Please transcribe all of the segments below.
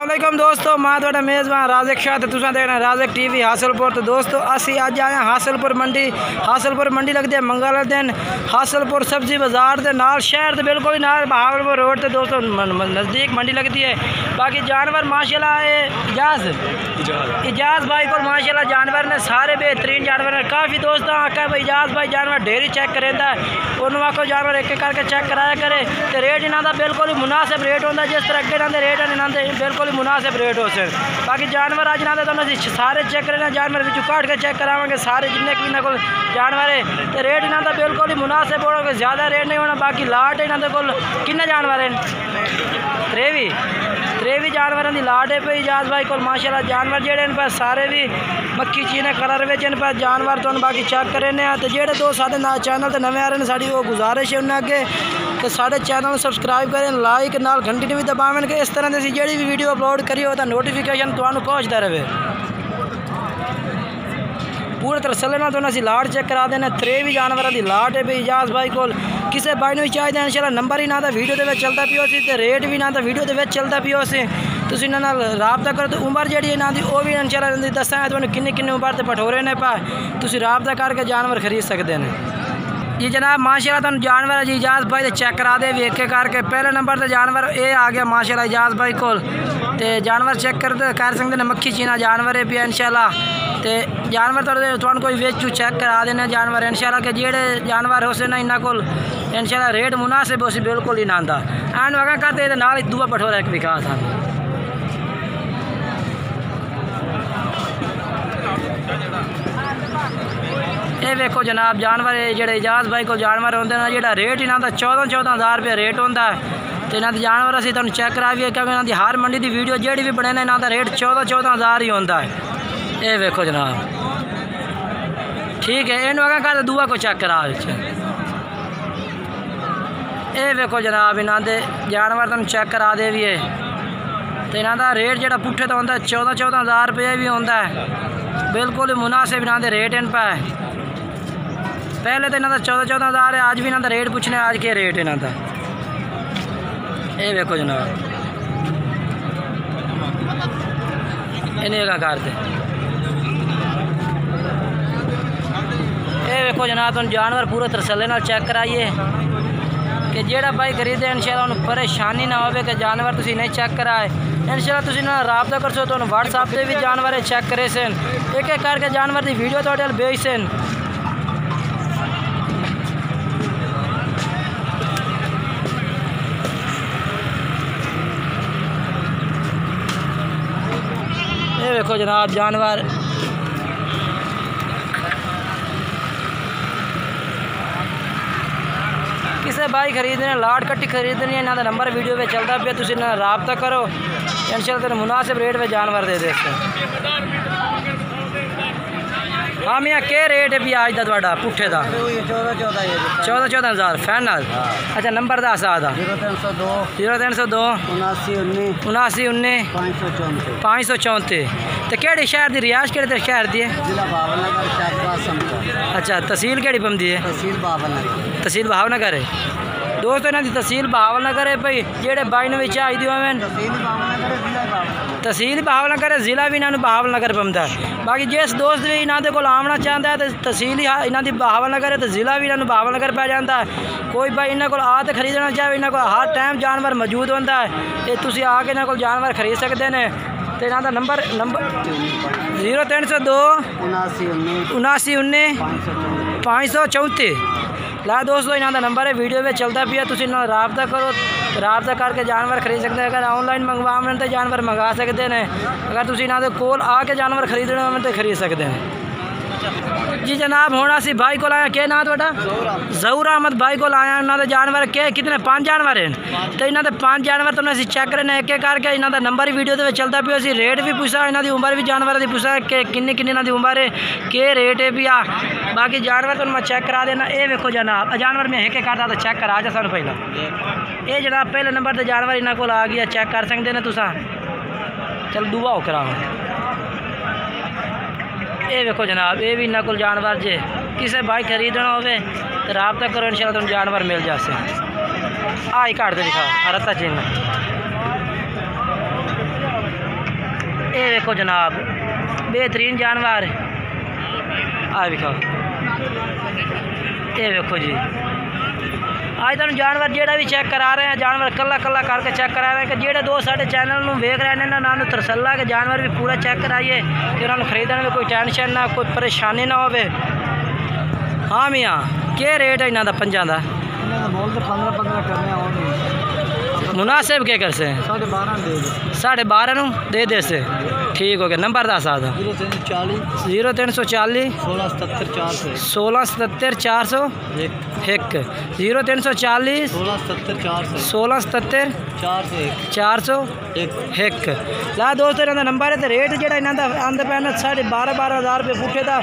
वालेकुम दोस्तों, मैं थोड़ा मेज़बान राज़िक शाह ते तुसां देखना राज़िक टीवी हासलपुर। तो दोस्तों असी अज आए हासलपुर मंडी लगती है मंगल वाले दिन। हासलपुर सब्जी बाज़ार के नाल शहर के बिल्कुल ही नाल बहावलपुर रोड से दोस्तों नज़दीक मंडी लगती है। बाकी जानवर माशाल्लाह इजाज़ भाई को माशाल्लाह जानवर ने सारे बेहतरीन जानवर ने। काफ़ी दोस्तों आका भाई इजाज़ भाई जानवर डेरी चेक करेंदा है, उन्होंने आखो जानवर एक एक करके चेक कराया करे। तो रेट इन्हों का बिल्कुल ही मुनासिब रेट होता, जिस तरह अगे इन्होंने रेट है इन्होंने बिल्कुल मुनासिब रेट हो सर। बाकी जानवर अज ना तो सारे चेक करना, जानवर बिचू काट के चेक करावे सारे जिन्ने भी इन्होंने को जानवर है। तो रेट इन्हों का बिल्कुल ही मुनासिब होना, कोई ज़्यादा रेट नहीं होना। बाकी लाट इन्होंने को किन्ने जानवर हैं, त्रेवी जानवर की लाट है पे इजाज़ भाई को माशाल्लाह। जानवर जेडे इन पर सारे भी मक्खी चीने कलर में इन पर जानवर तो बाकी चेक करें। तो जेडे दोस्त साढ़े चैनल पर नवे आ रहे हैं, साड़ी वो गुजारिश है उन्हें अगे कि साढ़े चैनल सब्सक्राइब करें, लाइक नाल घंटी भी दबावें कि इस तरह की जी भी वीडियो अपलोड करिए तो नोटिफिकेशन तुम्हें पहुँचता रहे। पूरी तरह सले ना तो असी लाट चेक करा देना। त्रेवी जानवर की लाट है भाई इजाज़ भाई को। किसी भाई ने भी चाहिए इंशाल्लाह नंबर ही ना तो वीडियो के चलता पियो सी, तो रेट भी ना तो वीडियो के चलता पियो सी। तुम इन्होंने राबता करो तो उम्र जी इन्हों की वह भी इंशाल्लाह दसा तो किन्नी उम्र के पठोरे ने पा तुम राबता करके जानवर खरीद सकते हैं जी जनाब। माशाल्लाह तुम जानवर जी इजाज़ भाई तो चेक करा दे वेख के करके। पहले नंबर तो जानवर ये आ गया माशाल्लाह इजाज़ भाई को। तो जानवर चेक कर सकते हैं, मक्खी चीना जानवर है पिया इंशाल्लाह। तो जानवर तो कोई वेचू चेक करा देना जानवर इंशाल्लाह के जेड़े जानवर हो से ना इन्हों को इंशाल्लाह रेट मुनासिब हो सी बिल्कुल ही ना आंदा। एन वगा करते नाल दूआ पठोरा एक विकास था। ये देखो जनाब जानवर जेडे इजाज़ भाई को जानवर होंगे ना, जो रेट इन्हों का 14,000 रुपये रेट होंगे। तो इन्हों के जानवर असी तुम चेक कराइए क्योंकि इन्हों की हर मंडी की वीडियो जी भी बने इन्हों का रेट 14,000 ही होंगे। ये देखो जनाब ठीक है, इन वगा कर दूआ को चेक करा। ये देखो जनाब इन्हों के जानवर तुम चेक करा दे भी है। तो इन्हों का रेट जो पुठे तो होंगे 14,000 रुपये भी होंगे, बिल्कुल ही मुनासिब इन्हों के रेट इन पे। पहले तो इन्हों का 14,000 है, अज भी इन्हों का रेट पूछने आज के रेट इन्हों का। ये देखो जनाब इन्हें का करते। ये देखो जनाब तुम जानवर पूरे तसल्ले नाल चेक कराइए कि जेड़ा भाई खरीदे इंशाल्लाह उन्हें परेशानी ना हो कि जानवर तुसी नहीं चेक कराए। इंशाल्लाह तुसी ना राबता कर सो तो व्हाट्सएप से भी जानवर चेक करे सन, एक एक करके जानवर की वीडियो तो भेज सन। ये देखो जनाब जानवर किसी भाई खरीदने लाट कट्टी खरीदनी है, इन्हों का नंबर वीडियो पे चलता पे, तुम इन्होंने राबता करो इंशाल्लाह तेरे मुनासिब रेट पे जानवर दे दे। हाँ मियाँ के रेट है भी आज का थोड़ा पुठे का? 14,000 फाइनल। अच्छा नंबर दस आता 0302 79 19 534। तो केड़ी शहर की रिहायश केड़े शहर की है? अच्छा तहसील केड़ी पौंदी है? तहसील बहावलनगर है दोस्तों। इन्हों की तहसील बहावलनगर है भाई। जेडे भाई ने भी चाहिए होवें तहसील बहावलनगर है, ज़िला भी इन्होंने बहावलनगर पौंदा है। बाकी जिस दोस्त भी इन्हों को आमना चाहता है तो तहसील ही इन्हों की बहावलनगर है, तो ज़िला भी इन्होंने बहावलनगर पै जाता है। कोई भाई इन्हों को आ तो खरीदना चाहे, इन्हों को हर टाइम जानवर मौजूद होता है, ये तुम आके इन्हों को जानवर खरीद सकते हैं। तो इन्हों का नंबर 0302 79 19 534। ला दोस्तों इन्हों का नंबर है वीडियो में चलता पिया, तुम इन्होंने राबता करो, राबता करके जानवर खरीद सकते हैं। अगर ऑनलाइन मंगवावे तो जानवर मंगा सकते हैं, अगर तुम इन्हों के कोल आके जानवर खरीदने हो तो खरीद सकते हैं जी जनाब। हूँ असी भाई को आया, क्या नाम थोड़ा? जहूर अहमद भाई को आया। इन्होंने जानवर के कितने 5 जानवर हैं, तो इन्हों के 5 जानवर तुमने असी चेक करने एक एक करके। इन्हों का नंबर ही वीडियो के चलता पियो, असी रेट भी पूछा, इन्हों की उम्र भी जानवर की पूछा कि किन्नी इन्हों की उम्र है, के रेट है भी आ। बाकी जानवर तुम मैं चेक करा देना। ये देखो जनाब जानवर में एक एक करता तो चेक करा जा सानू पहला। ये जनाब पहले नंबर पर जानवर इन्हों को आ गया, चेक कर सकते हैं तुसा। चल दुआ हो करा। ये देखो जनाब ये भी इन्हों को जानवर जे किसी भाई खरीदना हो तो राबता करो, इंशाल्लाह तुम जानवर मिल जासे। आई काट दे दिखा रत्ता चिन्ह ये देखो जनाब बेहतरीन जानवर आ देखो, ये देखो जी। आज तुम जानवर जेड़ा भी चेक करा रहे हैं, जानवर कला कला करके चेक करा रहे हैं कि जेड़े दोस्त साढ़े चैनल में वेख रहे हैं ना तरसला के जानवर भी पूरा चेक कराइए कि उन्होंने खरीदने में कोई टेंशन ना कोई परेशानी ना हो। हाँ मियाँ क्या रेट है इन्हों का पंजा का? मुनासिब के कर से 12.5 दे दे से ठीक हो गया। नंबर दस आता 0340 1677 401 0340 1677 401 ला दोस्तों इन्हों नंबर है। तो रेट जो आंदा पे 12,500 रुपये पुठे का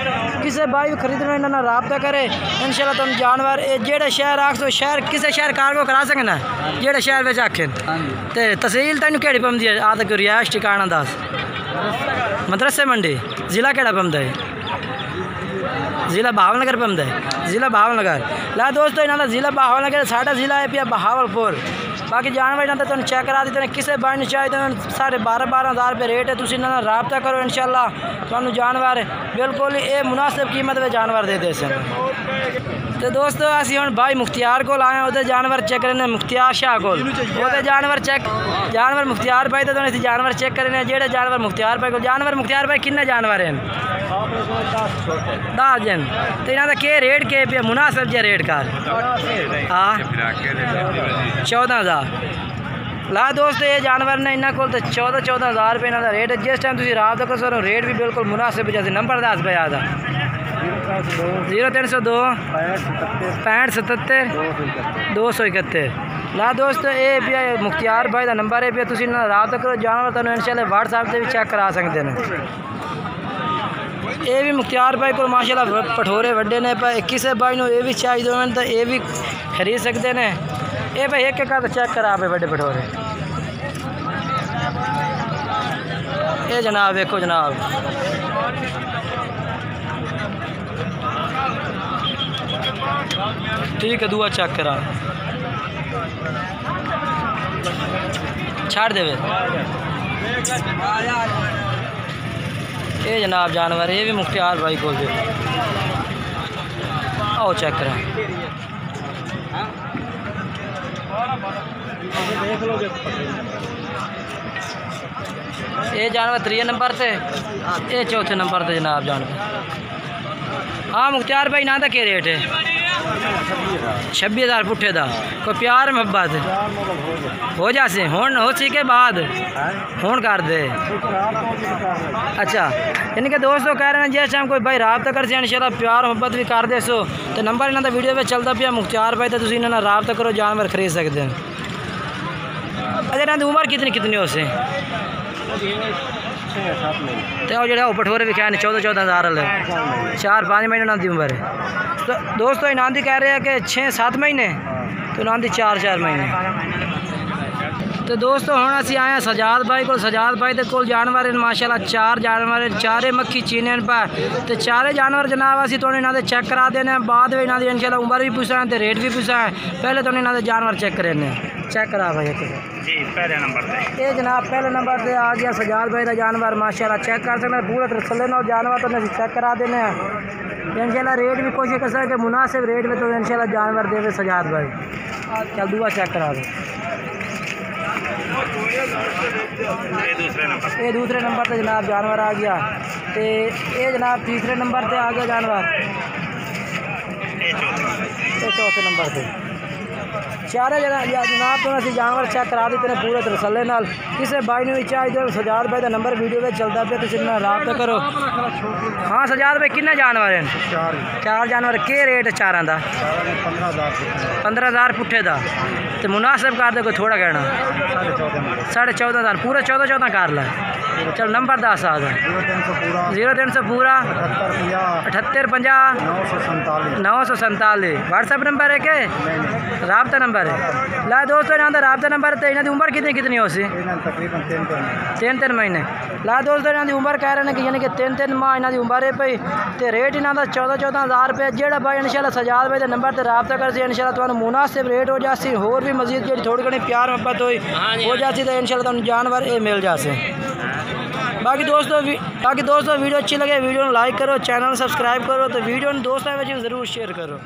किसी भाई भी खरीदना इन्होंने रबता करे इंशाल्लाह तुम जानवर जेड़े शहर आख सो शहर किसी शहर कार्गो करा सकना जेड़े शहर में आखे। तो तहसील तेन कि पौंदी है आ तो रिहायश ठिकाना दस मदरसे मंडी ज़िला केड़ा पौंदा है? ज़िला बहावलनगर पौंदा है, ज़िला बहावलनगर। ला दोस्तों इन्होंने ज़िला बहावलनगर साढ़ा ज़िला है पिया बहावलपुर। बाकी जानवर इन्होंने तुम चेक करा देते हैं किसी बन चाहिए तो 12,500 रुपये रेट है। तुम इन्होंने रबता करो इंशाल्लाह तुहानू जानवर बिल्कुल ये मुनासिब कीमत में जानवर दे दे सन। तो दोस्तों असी हम भाई मुख्तियार को आए वो जानवर चेक करने मुख्तियार शाह को जानवर चेक जानवर मुख्तियार भाई तो असी जानवर चेक करने जेड़े जानवर मुख्तियार भाई को जानवर मुख्तियार भाई किन्ने जानवर हैं 10 जन। तो इन्हों का क्या रेट के पे मुनासिब जो रेट का? हाँ 14,000 ला दोस्त ये जानवर ने इन्होंने को 14,000 रुपये इन्हों का रेट है। जिस टाइम तुम रबता करो सर रेट भी बिल्कुल मुनासिब जैसे नंबर 10 पे आता 0302 65 77 271 ला दोस्तों ये भी मुख्तियार भाई का नंबर है। तुम रबता करो जानवर तुम इंशाल्लाह व्हाट्सएप से भी चेक करा सकते हैं। ये भी मुख्तियार भाई को माशाल्लाह पठोरे वड्डे ने पर किसी भाई को ये भी चाहिए तो ये भी खरीद सकते हैं। ये भाई एक का तो चेक करा पे बड़े पठोरे ये जनाब देखो जनाब ठीक है दुआ चेक करा छाड़ देवे ये जनाब जानवर ये भी मुख्तियार भाई को दे आओ चेक करा ये जानवर 3 नंबर से ये 4थे नंबर से जनाब जानवर। हाँ मुख्तियार भाई ना क्या रेट है? 26,000 पुठे का। कोई प्यार मोहब्बत हो जासे हुण हो सी के बाद हुण कर दे। अच्छा इनके दोस्तों कह रहे हैं जिस टाइम कोई भाई रबता कर इंशाल्लाह प्यार मोहब्बत भी कर दे सो तो नंबर इन्हों का वीडियो में चलता पिया मुख्तियार भाई तो तुम इन्होंने रबता करो जानवर खरीद सकते हैं। अच्छा इन्हों की उम्र कितनी हो से? तो जो पठोरे भी कह 14,000 वाले 4-5 महीने इन्हों की उम्र है। तो दोस्तों इन्हों की कह रहे हैं कि 6-7 महीने तो इन्हों की 4-4 महीने। तो दोस्तों हम असी आए हैं सजाद भाई को। सजाद भाई को जानवर माशाल्लाह 4 जानवर 4 मक्खी चीने पर तो 4 जानवर जनाब असी तो इन्हों चेक करा देने बाद में इन्हों की इंशाल्लाह उम्र भी पूछा है तो रेट भी पूछा है। पहले तो इन्हों जानवर चेक करें चेक करा भाई जी पहले नंबर पे ये जनाब पहले नंबर पे आ गया सजाद भाई का जानवर माशाल्लाह चेक कर सकते पूरा थले ना जानवर तो चेक करा देने इंशाल्लाह रेट भी कोशिश कर सकते मुनासिब रेट में तो इंशाल्लाह जानवर दे सजाद भाई। चल दुआ चेक करा दे ये दूसरे नंबर पे जनाब जानवर आ गया तो ये जनाब तीसरे नंबर पे आ गया जानवर ये चौथे नंबर पे 4 जनाब तो असी जानवर चेक करा देते हैं पूरे तसल्ले नाल। किसी भाई ने भी चाहिए सजाद भाई का नंबर वीडियो में चलता पे तो इन्हें रबता करो। हाँ सजाद भाई किन्ने जानवर हैं? 4 जानवर के रेट 4 का? 15,000 पुठे का तो मुनासिब कर दे कोई थोड़ा कहना 14,500 पूरा 14 कर ला। चल नंबर 10 आ 0300 पूरा 78 50 947 व्हाट्सएप नंबर है के रबता नंबर है। ला दोस्तों इन्हों का रबता नंबर तो इन्हों की उम्र कितनी हो सी? तकरीबन 3 महीने। ला दोस्तों इन्हों की उम्र कह रहे हैं कि यानी कि 3 माह इन्हों की उम्र है पई तो रेट इन्हों का 14,000 रुपये। जोड़ा भाई इंशाल्लाह सजाद भाई के नंबर पर रबता कर इंशाल्लाह तुहानू मुनासिब रेट हो जासी होर भी मजीद जी थोड़ी घनी प्यार मोहब्बत हो जाती तो इंशाल्लाह तुहानू जानवर ये मिल जासे। बाकी दोस्तों वीडियो अच्छी लगे वीडियो लाइक करो, चैनल सब्सक्राइब करो, तो वीडियो दोस्तों में ज़रूर शेयर करो।